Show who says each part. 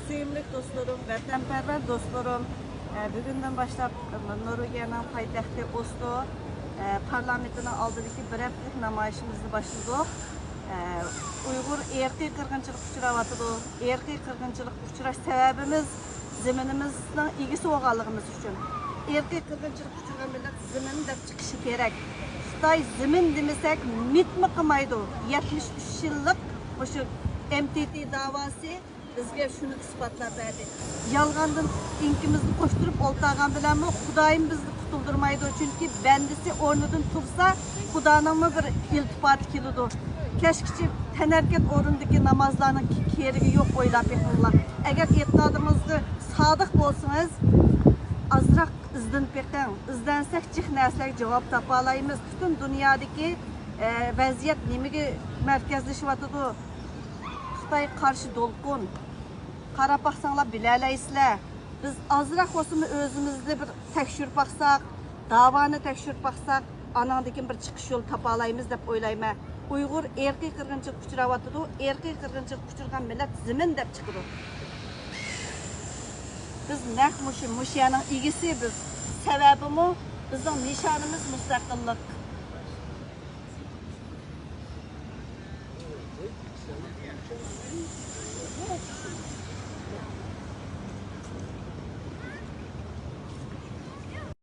Speaker 1: Suyumluk dostlarım, vatanperver dostlarım, bugünden başlap Norvegiyanın paytaxtı Oslo parlamentinin aldığındaki bir haftalık namayişimizni başladık. Uygur erkek kırgınçılık uçuravatıdı. Erkek kırgınçılık uçuraş sebebimiz zeminimizin ilgisi olganlığımız için. Erkek kırgınçılık uçurgan millet zemin dep çıkışı gerek. Xitay zemin demesek mitmi kılmaydı. 73 yıllık şu MTT davası bizge şunu ispatlap berdi. Yalgandan inkimizni koşturup oltağan bilen mi Xudayım bizni kutuldurmaydı. Çünkü bendisi ornudan tursa Xudanın mı bir iltifat kiludu. Keşke tenerket orundaki namazlarının kerigi yok oylap yapınlar. Eğer etiqadımızda sadık bolsanız azrak izlenip bekten. İzlensek cih nəsək cevap tapalayımız. Bütün dünyadaki vaziyet nemege merkezleşivatıdı. Xitay karşı dolkun. Qarab baxsanlar bilələysizlər. Biz azrak olsun özümüzde bir tekşürüp baxsaq, davanı tekşürüp baxsaq, anandaki bir çıkış yolu tapalayımız dep oylayma. Uygur erkek kırgınçılık uçuravatıdı. Erkek kırgınçılık uçurgan millet zemin dep çıkıdı. Biz nəhmuşu, muşyanın ilgisi biz. Sebebimi bizim nişanımız müstakillik.